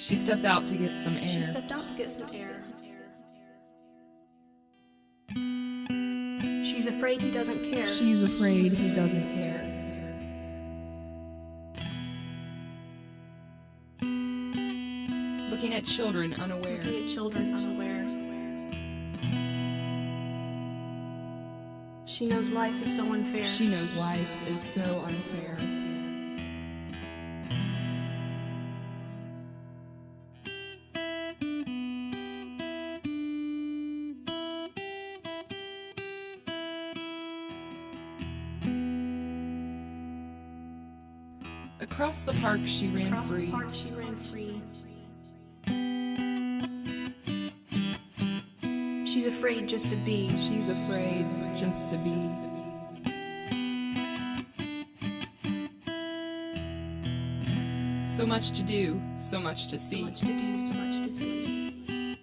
She stepped out to get some air. She stepped out to get some air. She's afraid he doesn't care. She's afraid he doesn't care. Looking at children unaware. Looking at children unaware. She knows life is so unfair. She knows life is so unfair. Across the park she ran Across free. the park she ran free. She's afraid just to be. She's afraid just to be. So much to do, so much to see. So much to do, so much to see.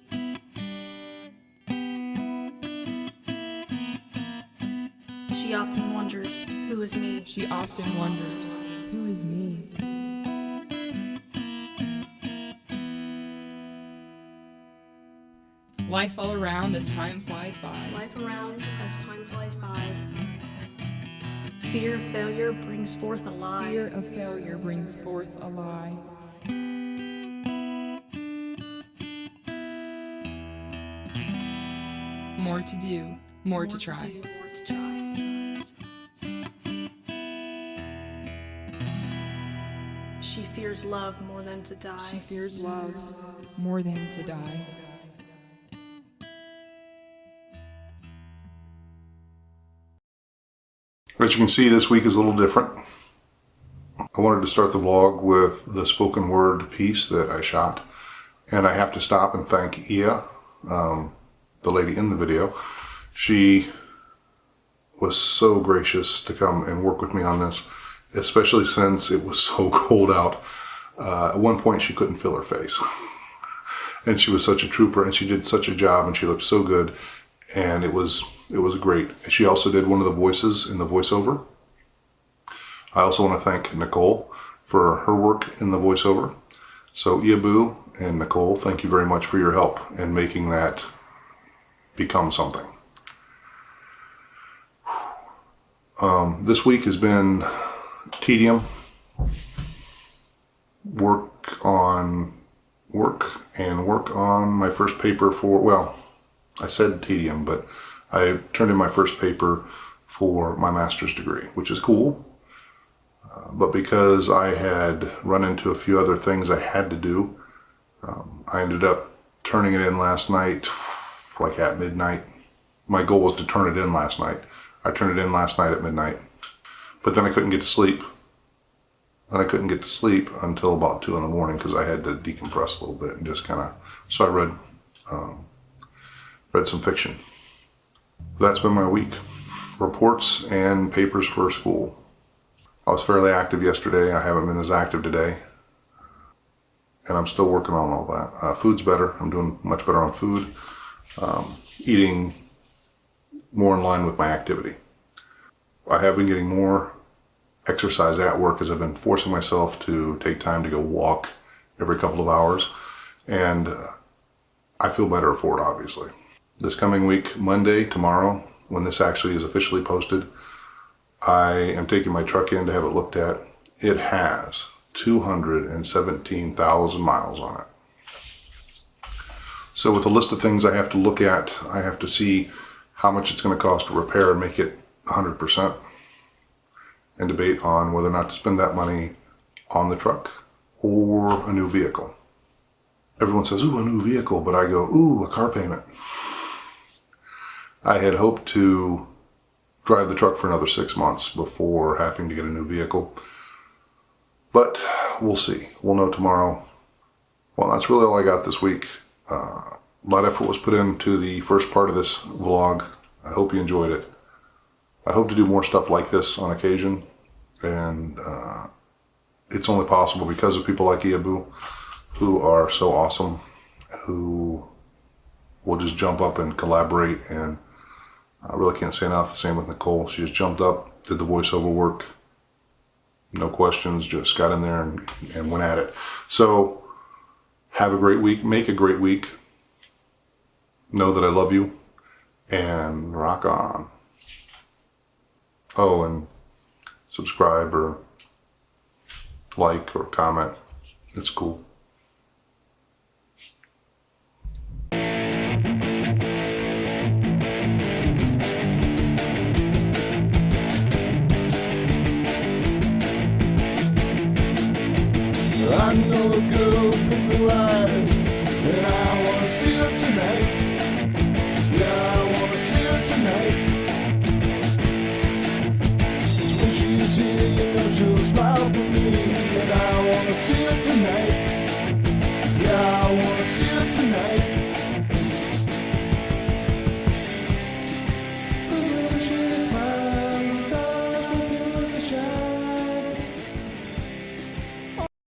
She often wonders, who is me? She often wonders, who is me? Life all around as time flies by. Life around as time flies by. Fear of failure brings forth a lie. Fear of failure brings forth a lie. More to do, more to try. More to try. She fears love more than to die. She fears love more than to die. As you can see, this week is a little different. I wanted to start the vlog with the spoken word piece that I shot. And I have to stop and thank Ia, the lady in the video. She was so gracious to come and work with me on this, especially since it was so cold out. At one point she couldn't feel her face. And she was such a trooper, and she did such a job, and she looked so good. And it was great. She also did one of the voices in the voiceover. I also want to thank Nicole for her work in the voiceover. So Iabou and Nicole, thank you very much for your help in making that become something. This week has been tedium. Work on my first paper for, well, I said tedium, but I turned in my first paper for my master's degree, which is cool. But because I had run into a few other things I had to do, I ended up turning it in last night, like at midnight. My goal was to turn it in last night. I turned it in last night at midnight, but then I couldn't get to sleep. And I couldn't get to sleep until about 2 in the morning because I had to decompress a little bit and just kind of, so I read some fiction. That's been my week. Reports and papers for school. I was fairly active yesterday. I haven't been as active today. And I'm still working on all that. Food's better. I'm doing much better on food. Eating more in line with my activity. I have been getting more exercise at work as I've been forcing myself to take time to go walk every couple of hours. And I feel better for it, obviously. This coming week, Monday, tomorrow, when this actually is officially posted, I am taking my truck in to have it looked at. It has 217,000 miles on it. So with a list of things I have to look at, I have to see how much it's going to cost to repair and make it 100%, and debate on whether or not to spend that money on the truck or a new vehicle. Everyone says, ooh, a new vehicle, but I go, ooh, a car payment. I had hoped to drive the truck for another 6 months before having to get a new vehicle. But we'll see. We'll know tomorrow. Well, that's really all I got this week. A lot of effort was put into the first part of this vlog. I hope you enjoyed it. I hope to do more stuff like this on occasion. And it's only possible because of people like Iabou, who are so awesome, who will just jump up and collaborate, and I really can't say enough. The same with Nicole. She just jumped up, did the voiceover work, no questions, just got in there and went at it. So Have a great week. Make a great week. Know that I love you. And rock on. Oh, and subscribe or like or comment. It's cool. I know a girl with blue eyes, and I wanna see her tonight. Yeah, I wanna see her tonight. 'Cause when she's here, you know she'll smile for me, and I wanna see her tonight.